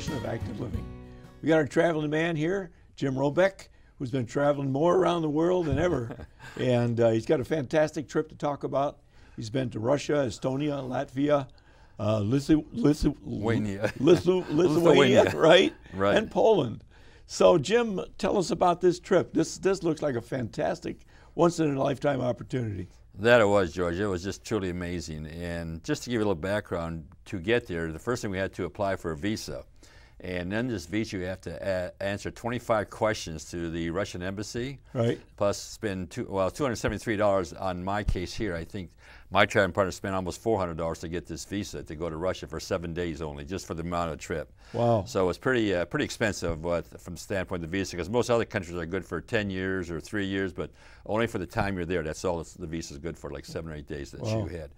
edition of Active Living. We got our traveling man here, Jim Robeck, who's been traveling more around the world than ever. And he's got a fantastic trip to talk about. He's been to Russia, Estonia, Latvia, Lithuania, right? Right. And Poland. So Jim, tell us about this trip. This looks like a fantastic, once-in-a-lifetime opportunity. That it was, George. It was just truly amazing. And just to give you a little background, to get there, the first thing we had to apply for a visa. And then this visa, you have to answer 25 questions to the Russian embassy. Right. Plus spend $273 on my case here. I think my traveling partner spent almost $400 to get this visa to go to Russia for 7 days only, just for the amount of the trip. Wow. So it's pretty expensive from the standpoint of the visa, because most other countries are good for 10 years or 3 years, but only for the time you're there. That's all the visa is good for, like 7 or 8 days that Wow. you had.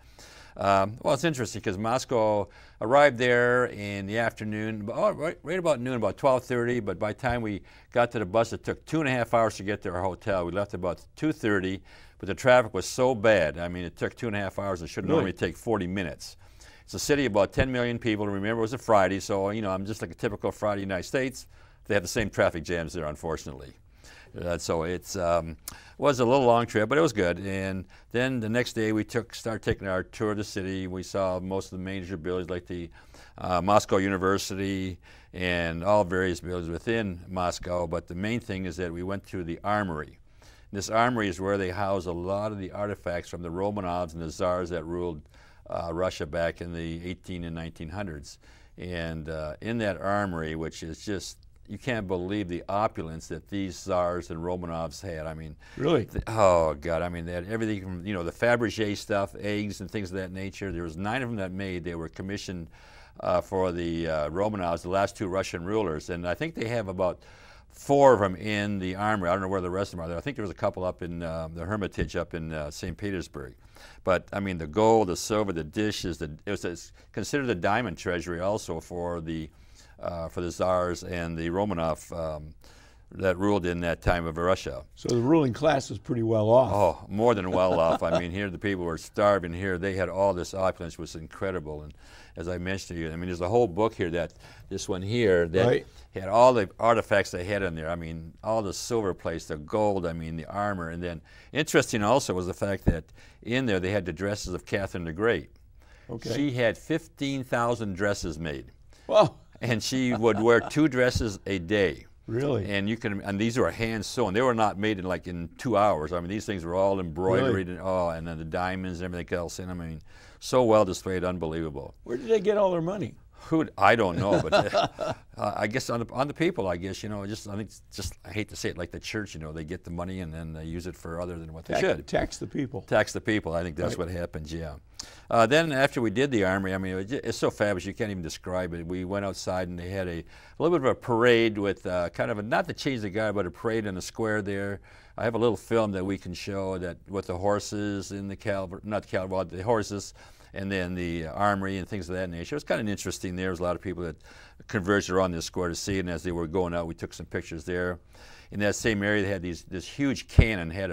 Well, it's interesting because Moscow arrived there in the afternoon, right about noon, about 12:30. But by the time we got to the bus, it took 2.5 hours to get to our hotel. We left about 2:30, but the traffic was so bad. I mean, it took 2.5 hours. It should normally take 40 minutes. It's a city of about 10 million people. Remember, it was a Friday, so I'm just like a typical Friday United States. They have the same traffic jams there, unfortunately. So it was a little long trip, but it was good. And then the next day we started taking our tour of the city. We saw most of the major buildings like the Moscow University and all various buildings within Moscow. But the main thing is that we went to the armory. This armory is where they house a lot of the artifacts from the Romanovs and the Tsars that ruled Russia back in the 1800s and 1900s. And in that armory, which is just, you can't believe the opulence that these Tsars and Romanovs had. I mean, really? Oh God! I mean, they had everything from the Fabergé stuff, eggs and things of that nature. There was 9 of them that made. They were commissioned for the Romanovs, the last 2 Russian rulers, and I think they have about 4 of them in the armory. I don't know where the rest of them are. I think there was a couple up in the Hermitage up in St. Petersburg. But I mean, the gold, the silver, the dishes. It was considered a diamond treasury also for the Tsars and the Romanov that ruled in that time of Russia. So the ruling class was pretty well off. Oh, more than well off. I mean, here the people were starving. Here they had all this opulence, which was incredible. And as I mentioned to you, I mean, there's a whole book here, this one here, that had all the artifacts they had in there. I mean, all the silver plates, the gold, I mean, the armor. And then interesting also was the fact that in there they had the dresses of Catherine the Great. Okay. She had 15,000 dresses made. Wow. And she would wear 2 dresses a day. Really? And these were hand sewn. They were not made in 2 hours. I mean, these things were all embroidered, and then the diamonds and everything else in them. I mean, so well displayed, unbelievable. Where did they get all their money? I don't know, but I guess on the people, I guess, I hate to say it, like the church, they get the money and then they use it for other than what they should. Tax the people. Tax the people. I think that's what happens, yeah. Then after we did the armory, I mean, it's so fabulous, you can't even describe it. We went outside and they had a little bit of a parade with kind of not to change the guard, but a parade in the square there. I have a little film that we can show that with the horses in the the horses, and then the armory and things of that nature. It was kind of interesting. There was a lot of people that converged around this square to see it, and as they were going out, we took some pictures there. In that same area, they had this huge cannon, had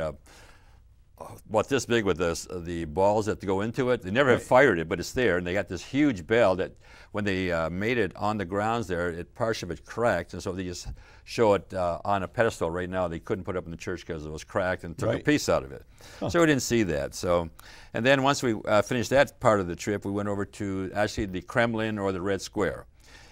about this big with the balls that go into it. They never have fired it, but it's there, and they got this huge bell that when they made it on the grounds there, part of it cracked, and so they just show it on a pedestal right now. They couldn't put it up in the church because it was cracked and took a piece out of it. So we didn't see that. And then once we finished that part of the trip, we went over to actually the Kremlin or the Red Square.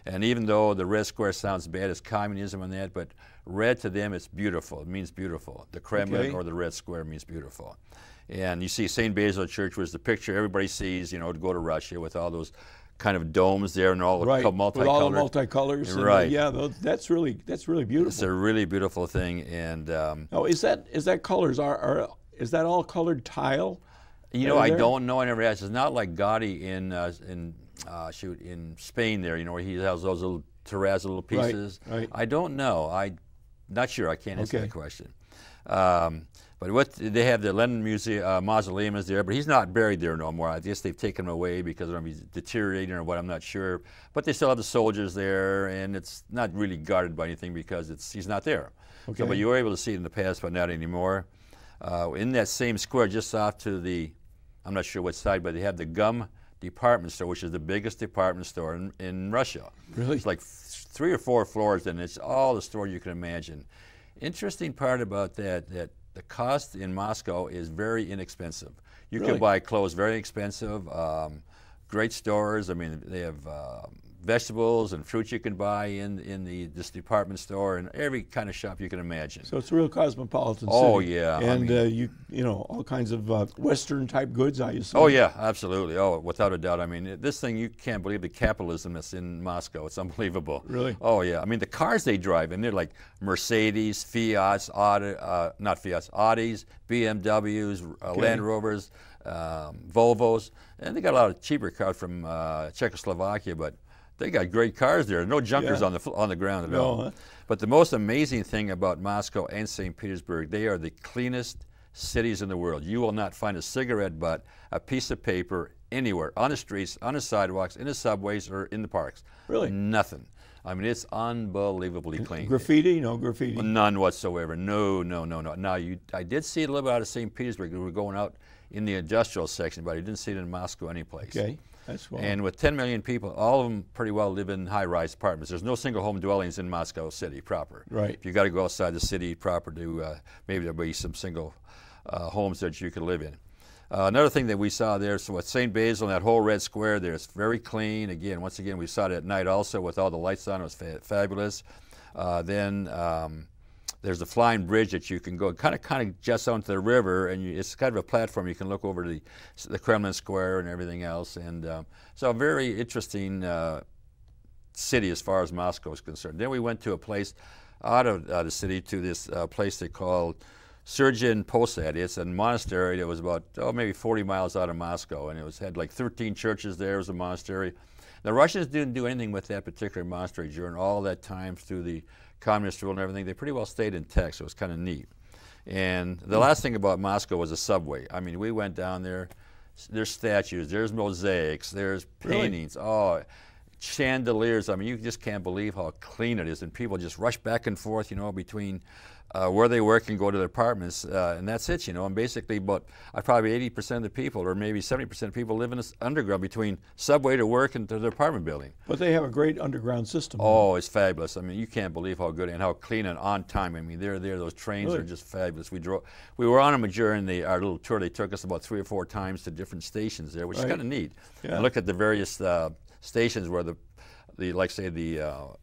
And even though the Red Square sounds bad, it's communism and that, but red to them, it's beautiful. It means beautiful. The Kremlin or the Red Square means beautiful. And you see St. Basil Church was the picture everybody sees, to go to Russia with all those kind of domes there and all the multicolored. With all the multicolors. Right. And, that's really beautiful. It's a really beautiful thing. And oh, is that colors? Is that all colored tile? I don't know. I never asked. It's not like Gaudi in Spain there. Where he has those little terrazzo pieces. Right. I don't know. I'm not sure. I can't answer that question. But they have the Lenin mausoleum is there, but he's not buried there no more. I guess they've taken him away because he's deteriorating or what, I'm not sure. But they still have the soldiers there, and it's not really guarded by anything because he's not there. Okay. So, but you were able to see it in the past, but not anymore. In that same square, just off to the, I'm not sure what side, but they have the gum department store, which is the biggest department store in Russia. Really? It's like 3 or 4 floors, and it's all the stores you can imagine. Interesting part about that the cost in Moscow is very inexpensive. You Really? can buy clothes very expensive. Great stores. I mean, they have vegetables and fruits you can buy in this department store, and every kind of shop you can imagine. So it's a real cosmopolitan city. Oh yeah, and I mean, you know, all kinds of Western type goods, I assume. oh yeah, absolutely. Oh, without a doubt. I mean, this thing, you can't believe the capitalism that's in Moscow. It's unbelievable. Really? Oh yeah. I mean, the cars they drive, and they're like Mercedes, Fiats, not Fiats, Audis, BMWs, Okay. Land Rovers, Volvos, and they got a lot of cheaper cars from Czechoslovakia, but they got great cars there. No junkers Yeah. on the ground at No, all. huh? But the most amazing thing about Moscow and St. Petersburg, they are the cleanest cities in the world. You will not find a cigarette butt, a piece of paper anywhere, on the streets, on the sidewalks, in the subways, or in the parks. Really? Nothing. I mean, it's unbelievably clean. Graffiti? No graffiti. None whatsoever. No, no, no, no. Now, I did see it a little bit out of St. Petersburg. We were going out in the industrial section, but I didn't see it in Moscow anyplace. Okay, that's well. And with 10 million people, all of them pretty well live in high-rise apartments. There's no single home dwellings in Moscow City proper. Right. If you got to go outside the city proper to, maybe there'll be some single homes that you could live in. Another thing that we saw there, so with St. Basil and that whole red square there, it's very clean. Again, once again, we saw it at night also with all the lights on. It was fabulous. Then there's a flying bridge that you can go, kind of just onto the river, and it's kind of a platform. You can look over to the Kremlin Square and everything else. And so a very interesting city as far as Moscow is concerned. Then we went to a place out of the city, to this place they called Surgeon Posad. It's a monastery that was about, maybe 40 miles out of Moscow, and it had like 13 churches there. It was a monastery. The Russians didn't do anything with that particular monastery during all that time through the communist rule and everything. They pretty well stayed intact, so it was kind of neat. And the last thing about Moscow was the subway. I mean, we went down there. There's statues, there's mosaics, there's paintings. Really? Oh, chandeliers. I mean, you just can't believe how clean it is, and people just rush back and forth, you know, between where they work and go to their apartments, and that's it, you know. And basically, about probably 80% of the people, or maybe 70% of people, live in this underground between subway to work and to their apartment building. But they have a great underground system. Oh, it's fabulous. I mean, you can't believe how good and how clean and on time. I mean, they're there. Those trains Really? are just fabulous. We were on them during our little tour. They took us about 3 or 4 times to different stations there, which is kind of neat. Yeah. And look at the various stations where the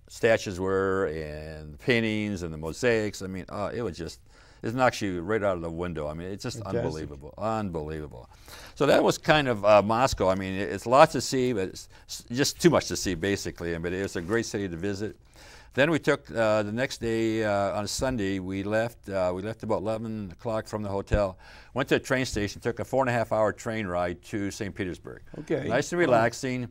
statues were, and the paintings and the mosaics. I mean, it was just, it knocks you right out of the window. I mean, it's just Fantastic. unbelievable, unbelievable. So that was kind of Moscow. I mean, it's lots to see, but it's just too much to see, basically. But it's a great city to visit. Then we took the next day on a Sunday. We left about 11 o'clock from the hotel. Went to a train station. Took a 4.5-hour train ride to St. Petersburg. Okay. Nice and relaxing.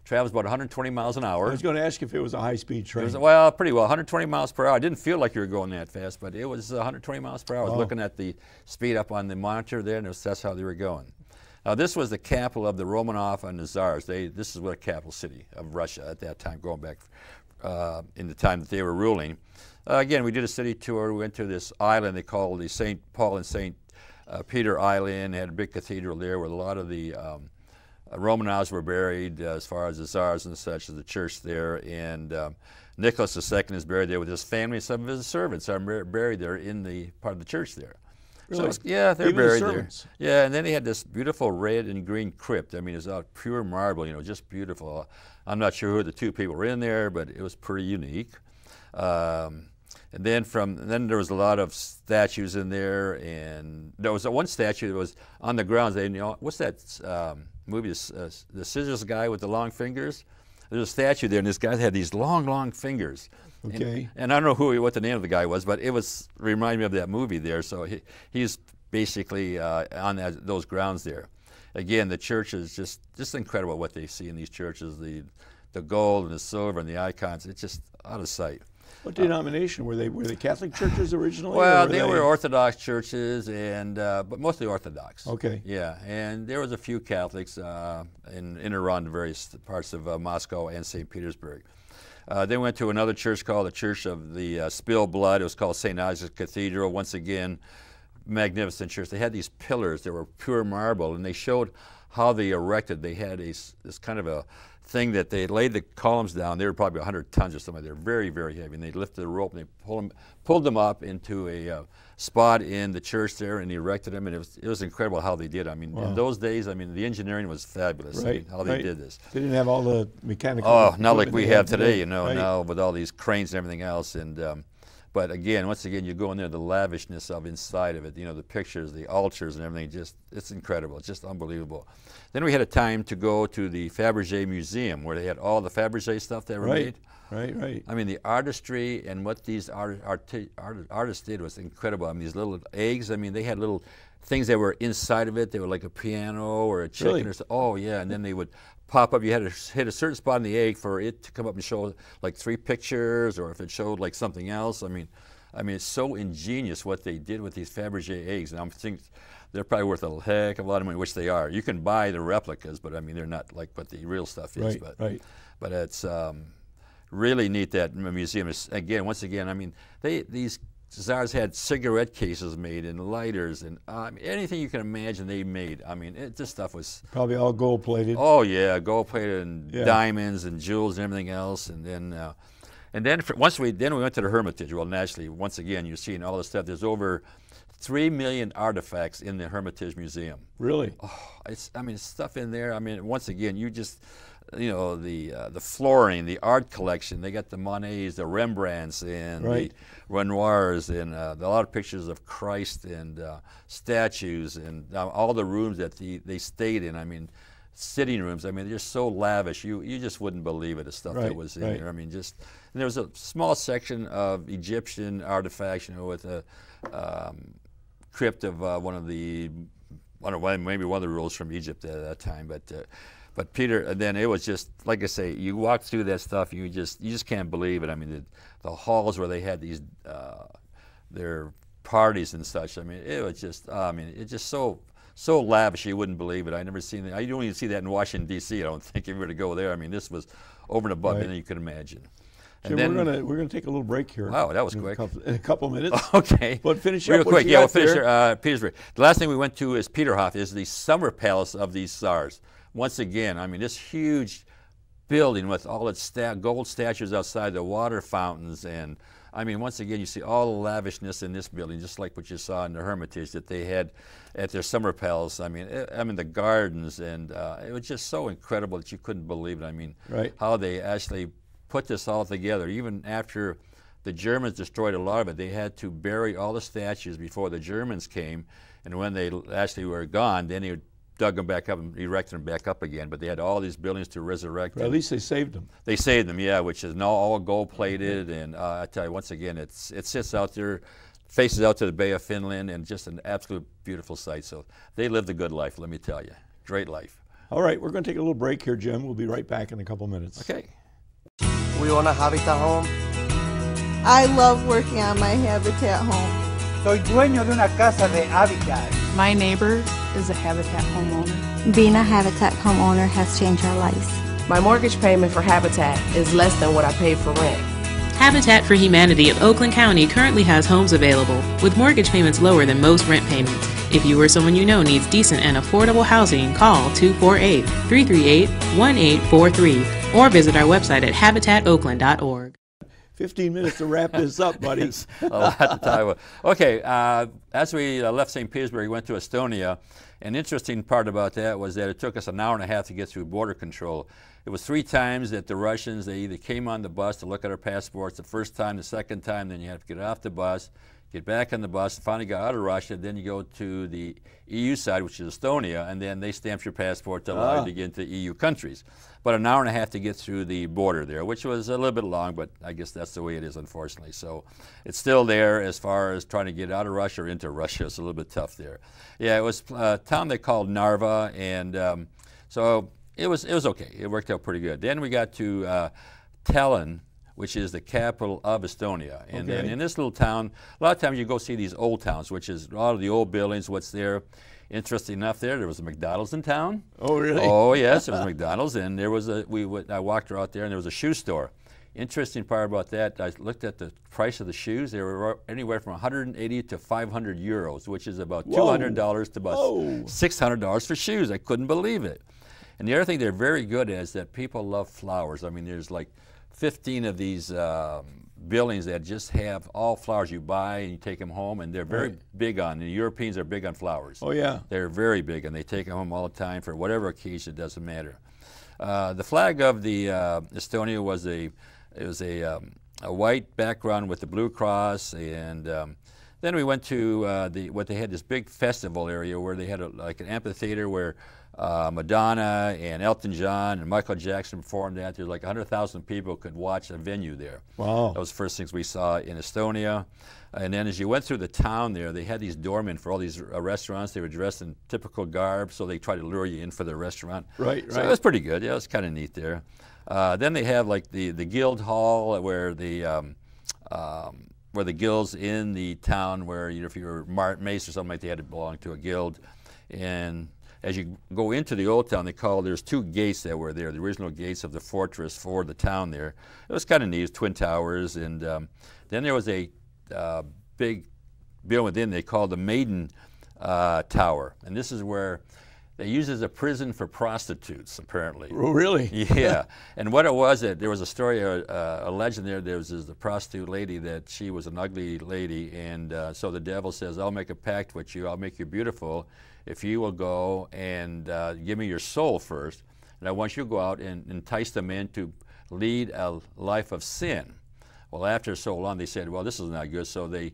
Travels about 120 miles an hour. I was going to ask if it was a high-speed train. It was, well, pretty well, 120 miles per hour. I didn't feel like you were going that fast, but it was 120 miles per hour. I was looking at the speed up on the monitor there, and that's how they were going. Now, this was the capital of the Romanov and the Tsars. This is what a capital city of Russia at that time, going back in the time that they were ruling. Again, we did a city tour. We went to this island they called the St. Paul and St. Peter Island. They had a big cathedral there where a lot of the Romanovs were buried, as far as the Tsars and such, as the church there. And Nicholas II is buried there with his family, and some of his servants are buried there in the part of the church there. Really? So yeah, they're Even the buried there. servants? Yeah, and then they had this beautiful red and green crypt. I mean, it's out pure marble, you know, just beautiful. I'm not sure who the 2 people were in there, but it was pretty unique. And then there was a lot of statues in there, and there was one statue that was on the grounds. You know, what's that movie? The Scissors guy with the long fingers. There's a statue there, and this guy had these long, long fingers. Okay. And I don't know what the name of the guy was, but it reminded me of that movie there. So he's basically on those grounds there. Again, the church is just incredible what they see in these churches. The gold and the silver and the icons. It's just out of sight. What denomination were they? Were they Catholic churches originally? Well, they were Orthodox churches, but mostly Orthodox. Okay. Yeah, and there was a few Catholics in and around the various parts of Moscow and St. Petersburg. Then we went to another church called the Church of the Spilled Blood. It was called St. Isaac's Cathedral. Once again, magnificent church. They had these pillars that were pure marble, and they showed how they erected. They had this kind of a thing that they laid the columns down. They were probably 100 tons or something. They're very, very heavy. And they lifted the rope and they pulled them up into a spot in the church there, and they erected them. And it was incredible how they did. I mean, in those days, I mean, the engineering was fabulous. Right, I mean, how they did this. They didn't have all the mechanical. Oh, not like we have today, you know, right. now with all these cranes and everything else. And but again, once again, you go in there, the lavishness of inside of it, you know, the pictures, the altars and everything, it's incredible. It's just unbelievable. Then we had a time to go to the Fabergé Museum where they had all the Fabergé stuff that were made. Right. I mean, the artistry and what these artists did was incredible. I mean, these little eggs, I mean, they had little things that were inside of it. They were like a piano or a chicken Really? or something. Oh, yeah, and then they would pop up. You had to hit a certain spot in the egg for it to come up and show like 3 pictures, or if it showed like something else. I mean, it's so ingenious what they did with these Fabergé eggs, and I'm thinking they're probably worth a heck of a lot of money, which they are. You can buy the replicas, but I mean, they're not like what the real stuff is. But it's really neat, that museum is, again, once again, I mean, these czars had cigarette cases made and lighters and anything you can imagine they made. I mean, this stuff was probably all gold plated. Oh yeah, gold plated and diamonds and jewels and everything else. And then once we went to the Hermitage. Well, naturally, once again, you're seeing all this stuff. There's over 3 million artifacts in the Hermitage Museum. Really? Oh, it's stuff in there. I mean, once again, you just, you know, the flooring, the art collection. They got the Monets, the Rembrandts, and the Renoirs, and a lot of pictures of Christ and statues, and all the rooms that they stayed in. I mean, sitting rooms. I mean, they're so lavish. You just wouldn't believe it, the stuff that was in there. I mean, and there was a small section of Egyptian artifacts, you know, with a crypt of maybe one of the rules from Egypt at that time, but Peter, then it was just, like I say, you walk through that stuff, you just can't believe it. I mean, the halls where they had these, their parties and such, I mean, it was just, it's just so lavish you wouldn't believe it. I never seen that. I don't even see that in Washington, D.C. I don't think if you were to go there. I mean, this was over and above anything you could imagine. Jim, we're gonna take a little break here. Wow, that was quick. In a couple minutes. Okay. But finish real up quick. Yeah, we'll finish there. Petersburg. The last thing we went to is Peterhof, is the summer palace of these czars. Once again, I mean, this huge building with all its gold statues outside, the water fountains, and I mean, once again, you see all the lavishness in this building, just like what you saw in the Hermitage that they had at their summer palace. I mean, the gardens, and it was just so incredible that you couldn't believe it. I mean, how they actually put this all together. Even after the Germans destroyed a lot of it, they had to bury all the statues before the Germans came, and when they actually were gone, then they dug them back up and erected them back up again. But they had all these buildings to resurrect. Well, at least they saved them. They saved them, yeah, which is now all gold plated. And I tell you, once again, it sits out there, faces out to the Bay of Finland, and just an absolute beautiful sight. So they lived a good life, let me tell you. Great life. All right, we're going to take a little break here, Jim. We'll be right back in a couple minutes. Okay. We own a Habitat home. I love working on my Habitat home. Soy dueño de una casa de Habitat. My neighbor is a Habitat homeowner. Being a Habitat homeowner has changed our lives. My mortgage payment for Habitat is less than what I paid for rent. Habitat for Humanity of Oakland County currently has homes available with mortgage payments lower than most rent payments. If you or someone you know needs decent and affordable housing, call 248-338-1843 or visit our website at habitatoakland.org. 15 minutes to wrap this up, buddy. A lot to talk about. Okay, as we left St. Petersburg, we went to Estonia. An interesting part about that was that it took us an hour and a half to get through border control. It was 3 times that the Russians, they either came on the bus to look at our passports the first time, the second time, then you have to get off the bus, get back on the bus, finally got out of Russia, then you go to the EU side, which is Estonia, and then they stamp your passport to allow you to get into EU countries. But an hour and a half to get through the border there, which was a little bit long, but I guess that's the way it is, unfortunately. So it's still there as far as trying to get out of Russia or into Russia. It's a little bit tough there. Yeah, it was a town they called Narva, and so it was okay. It worked out pretty good. Then we got to Tallinn, which is the capital of Estonia. And then in this little town, a lot of times you go see these old towns, which is a lot of the old buildings, what's there. Interesting enough, there was a McDonald's in town. Oh, really? Oh, yes, there was a McDonald's, and there was I walked her out there, and there was a shoe store. Interesting part about that, I looked at the price of the shoes. They were anywhere from 180 to 500 euros, which is about $200 to about $600 for shoes. I couldn't believe it. And the other thing they're very good at is that people love flowers. I mean, there's like 15 of these buildings that just have all flowers you buy and you take them home, and they're very big on. The Europeans are big on flowers. Oh yeah, they're very big, and they take them home all the time for whatever occasion. It doesn't matter. The flag of the Estonia was a white background with the blue cross, and then we went to what they had, this big festival area where they had like an amphitheater where Madonna and Elton John and Michael Jackson performed at. There's like 100,000 people could watch a venue there. Wow. That was the first things we saw in Estonia. And then as you went through the town there, they had these doormen for all these restaurants. They were dressed in typical garb, so they tried to lure you in for their restaurant. Right, so it was pretty good. Yeah, it was kind of neat there. Then they have like the guild hall where the guilds in the town where, you know, if you were mace or something like that, you had to belong to a guild. And as you go into the old town, there's two gates that were there, the original gates of the fortress for the town there. It was kind of neat, it was twin towers. And then there was a big building within they called the Maiden Tower. And this is where they used as a prison for prostitutes, apparently. Oh, really? Yeah. And what it was, there was a story, a legend there was the prostitute lady, that she was an ugly lady, and so the devil says, I'll make a pact with you, I'll make you beautiful if you will go and give me your soul first, and I want you to go out and entice them in to lead a life of sin. Well, after so long, they said, well, this is not good, so they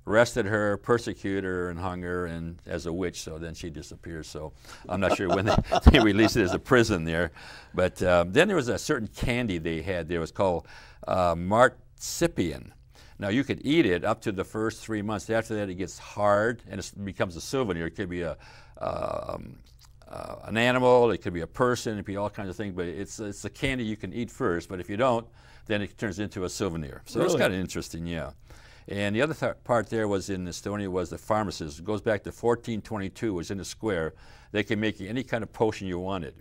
arrested her, persecuted her, and hung her and as a witch, so then she disappears. So I'm not sure when they released it as a prison there. But then there was a certain candy they had there. It was called marzipan. Now, you could eat it up to the first 3 months. After that, it gets hard, and it becomes a souvenir. It could be an animal, it could be a person, it could be all kinds of things, but it's a candy you can eat first, but if you don't, then it turns into a souvenir. So it's kind of interesting, yeah. And the other part there was in Estonia was the pharmacist. It goes back to 1422, was in the square. They could make you any kind of potion you wanted.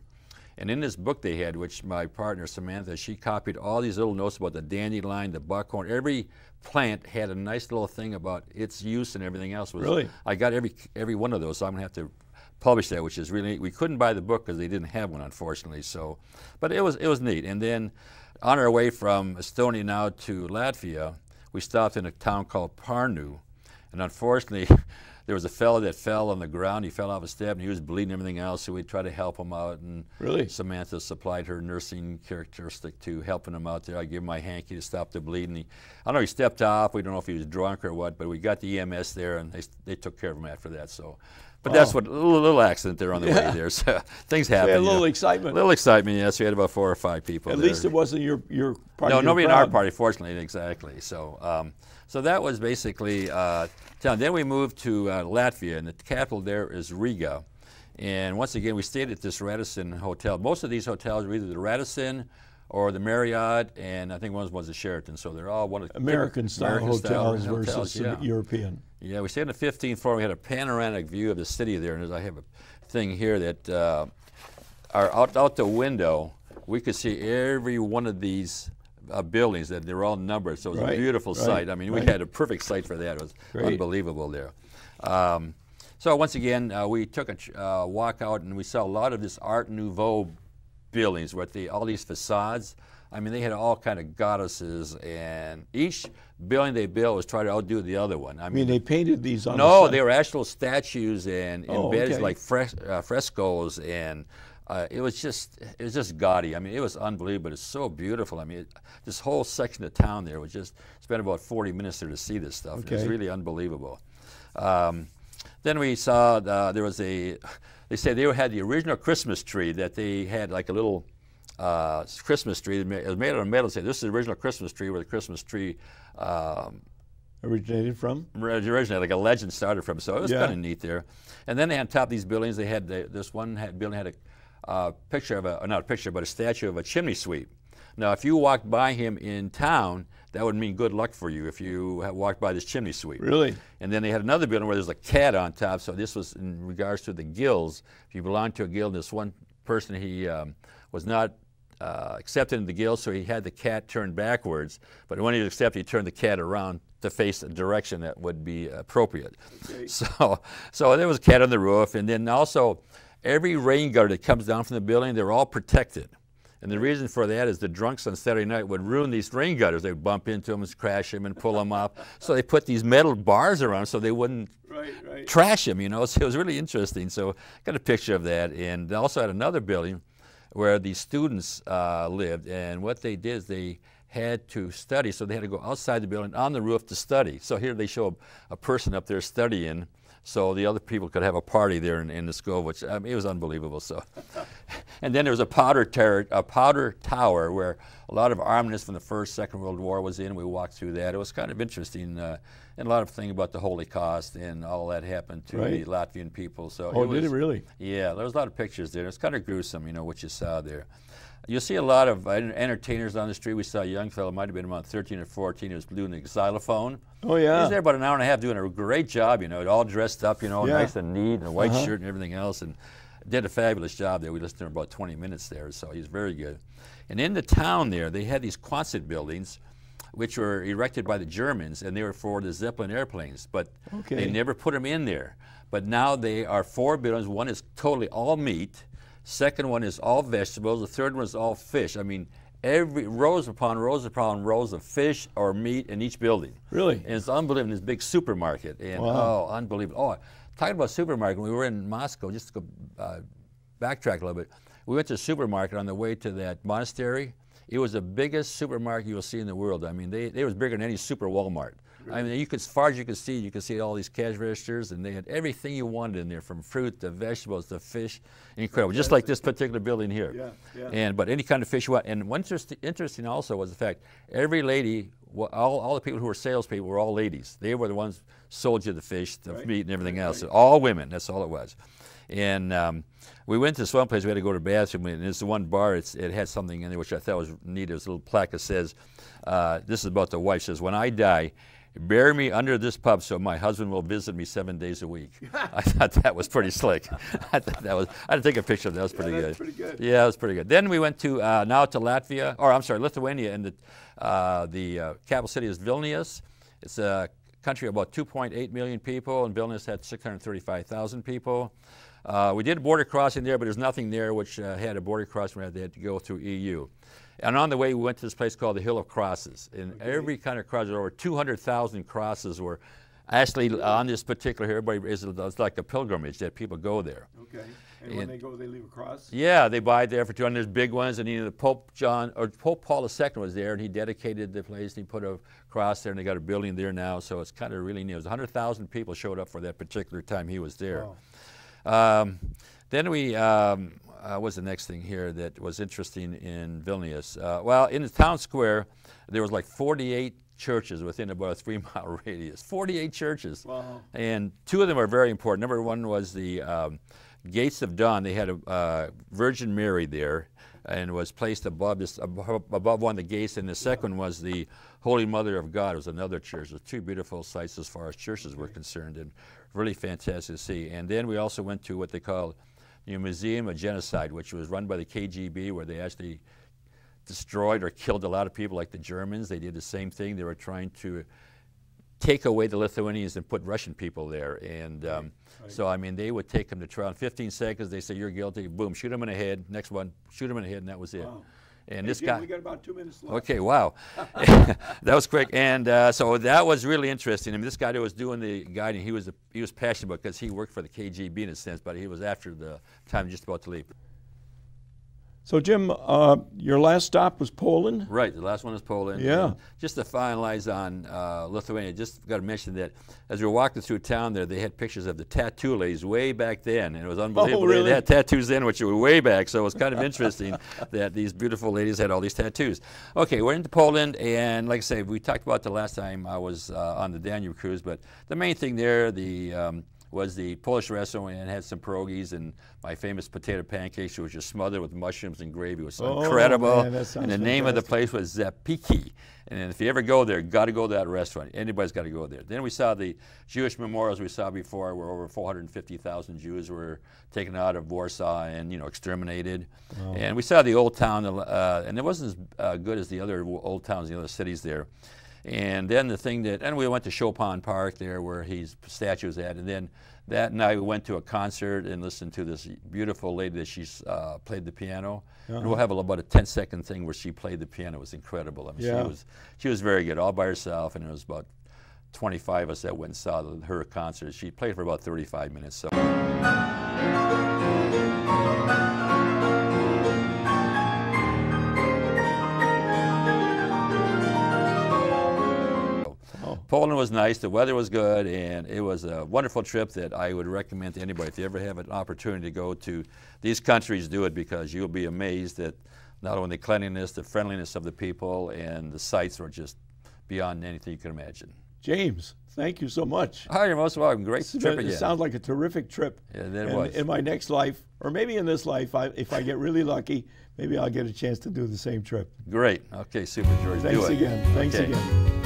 And in this book they had, which my partner Samantha, she copied all these little notes about the dandelion, the buckhorn. Every plant had a nice little thing about its use and everything else. Really? I got every one of those, so I'm going to have to publish that, which is really neat. We couldn't buy the book because they didn't have one, unfortunately. So, but it was neat. And then on our way from Estonia now to Latvia, we stopped in a town called Parnu, and unfortunately, there was a fellow that fell on the ground. He fell off a step, and he was bleeding and everything else, so we tried to help him out. And really? Samantha supplied her nursing characteristic to helping him out there. I gave him my hanky to stop the bleeding. I don't know, he stepped off. We don't know if he was drunk or what, but we got the EMS there, and they took care of him after that. So, but that's what, a little accident there on the way there. So things happen. So a little excitement. A little excitement, yes. We had about 4 or 5 people At there. least it wasn't your party. No, nobody in our party, fortunately, exactly. So, so that was basically town. Then we moved to Latvia, and the capital there is Riga. And once again, we stayed at this Radisson hotel. Most of these hotels were either the Radisson or the Marriott, and I think one was the Sheraton. So they're all one of the American-style hotels versus yeah. European. Yeah, we stayed on the 15th floor. We had a panoramic view of the city there, and I have a thing here that out the window, we could see every one of these buildings, that they're all numbered, so it was a beautiful sight. I mean, we had a perfect sight for that. It was unbelievable there. So once again, we took a walk out, and we saw a lot of this Art Nouveau buildings with all these facades. I mean, they had all kind of goddesses, and each building they built was trying to outdo the other one. I mean they painted these on No, the they were actual statues and embedded like frescoes, and it was just gaudy. I mean, it was unbelievable. It's so beautiful. I mean, this whole section of town there was just spent about 40 minutes there to see this stuff. It was really unbelievable. Then we saw there was they said they had the original Christmas tree, that they had like a little Christmas tree. It was made out of metal. Say, this is the original Christmas tree, where the Christmas tree originated from? Originated, like a legend started from. So it was kind of neat there. And then on top of these buildings, they had this one building had a picture of not a picture, but a statue of a chimney sweep. Now, if you walked by him in town, that would mean good luck for you if you walked by this chimney sweep. Really? And then they had another building where there's a cat on top. So this was in regards to the guilds. If you belonged to a guild, this one person, he was not accepted into the guild, so he had the cat turned backwards. But when he was accepted, he turned the cat around to face the direction that would be appropriate. Okay. So there was a cat on the roof, and then also every rain gutter that comes down from the building, they're all protected. And the reason for that is the drunks on Saturday night would ruin these rain gutters. They would bump into them and crash them and pull them up. So they put these metal bars around so they wouldn't trash them, you know. So it was really interesting. So I got a picture of that. And they also had another building where the students lived. And what they did is they had to study, so they had to go outside the building on the roof to study. So here they show a person up there studying, so the other people could have a party there in the school, which I mean, it was unbelievable. So, and then there was a powder tower where a lot of armaments from the First, Second World War was in. We walked through that. It was kind of interesting, and a lot of things about the Holocaust and all that happened to the Latvian people. So did it really? Yeah, there was a lot of pictures there. It's kind of gruesome, you know, what you saw there. You'll see a lot of entertainers on the street. We saw a young fellow, might have been about 13 or 14, he was doing the xylophone. Oh, yeah. He was there about an hour and a half doing a great job, you know, all dressed up, you know, nice and neat, and a white shirt and everything else, and did a fabulous job there. We listened to him about 20 minutes there, so he's very good. And in the town there, they had these Quonset buildings, which were erected by the Germans, and they were for the Zeppelin airplanes, but they never put them in there. But now they are 4 buildings. One is totally all meat. Second one is all vegetables. The third one is all fish. I mean, every rows upon rows upon rows of fish or meat in each building. Really? And it's unbelievable. This big supermarket. And oh, unbelievable. Oh, talking about supermarket, when we were in Moscow, just to go backtrack a little bit, we went to a supermarket on the way to that monastery. It was the biggest supermarket you will see in the world. I mean, they was bigger than any super Walmart. Really? I mean, you could, as far as you could see all these cash registers, and they had everything you wanted in there, from fruit to vegetables to fish. Incredible, just like this particular building here. But any kind of fish you want. And what's interesting also was the fact every lady, all the people who were salespeople were all ladies. They were the ones who sold you the fish, the meat, and everything else. All women. That's all it was. And we went to this one place. We had to go to the bathroom, and there's the one bar. It had something in there which I thought was neat. It was a little plaque that says, "This is about the wife." It says, "When I die, bury me under this pub so my husband will visit me 7 days a week." I thought that was pretty slick. I thought that was. I had to take a picture of that. That was pretty good. Pretty good. Yeah, it was pretty good. Then we went to now to Latvia, or I'm sorry, Lithuania, and the capital city is Vilnius. It's a country of about 2.8 million people, and Vilnius had 635,000 people. We did a border crossing there, but there's nothing there which had a border crossing where they had to go through EU. And on the way, we went to this place called the Hill of Crosses. And every kind of cross, over 200,000 crosses were actually on this particular here. It's like a pilgrimage that people go there. Okay. And when they go, they leave a cross? Yeah, they buy it there for 200. There's big ones, and the Pope Paul II was there, and he dedicated the place, and he put a cross there, and they got a building there now, so it's kind of really neat. It was 100,000 people showed up for that particular time he was there. Wow. Then we, what's the next thing here that was interesting in Vilnius? Well, in the town square, there was like 48 churches within about a 3-mile radius. 48 churches. Wow. And 2 of them are very important. Number 1 was the Gates of Dawn. They had a Virgin Mary there, and was placed above one of the gates. And the second was the Holy Mother of God. It was another church. It was 2 beautiful sites as far as churches were concerned, and really fantastic to see. And then we also went to what they call the Museum of Genocide, which was run by the KGB, where they actually destroyed or killed a lot of people, like the Germans. They did the same thing. They were trying to take away the Lithuanians and put Russian people there. And so, I mean, they would take them to trial. In 15 seconds, they say, "You're guilty." Boom, shoot them in the head. Next one, shoot them in the head, and that was it. Wow. And this guy. We got about 2 minutes left. Okay, wow. That was quick. And so that was really interesting. I mean, this guy that was doing the guiding, he was passionate about, because he worked for the KGB in a sense, but he was after the time just about to leave. So, Jim, your last stop was Poland? Right, the last one is Poland. Yeah. And just to finalize on Lithuania, just got to mention that as we were walking through town there, they had pictures of the tattoo ladies way back then, and it was unbelievable. Oh, really? They had tattoos then, which were way back, so it was kind of interesting that these beautiful ladies had all these tattoos. Okay, we're into Poland, and like I say, we talked about the last time I was on the Danube cruise, but the main thing there, was the Polish restaurant and had some pierogies and my famous potato pancakes, which was just smothered with mushrooms and gravy. It was incredible. Man, that sounds and the name of the place was Zapiki. And if you ever go there, got to go to that restaurant. Anybody's got to go there. Then we saw the Jewish memorials we saw before, where over 450,000 Jews were taken out of Warsaw and exterminated. Wow. And we saw the old town, and it wasn't as good as the other old towns, the other cities there. And then and we went to Chopin Park there where his statue is at. And then that night we went to a concert and listened to this beautiful lady that she played the piano. And we'll have about a 10-second thing where she played the piano. It was incredible. I mean, she was very good, all by herself, and it was about 25 of us that went and saw her concert. She played for about 35 minutes. So. Poland was nice, the weather was good, and it was a wonderful trip that I would recommend to anybody. If you ever have an opportunity to go to these countries, do it, because you'll be amazed at not only the cleanliness, the friendliness of the people, and the sights are just beyond anything you can imagine. James, thank you so much. Hi, you're most welcome. Great trip again. It sounds like a terrific trip. Yeah, it was. In my next life, or maybe in this life, if I get really lucky, maybe I'll get a chance to do the same trip. Great. Okay, super, George. Thanks again. Thanks again.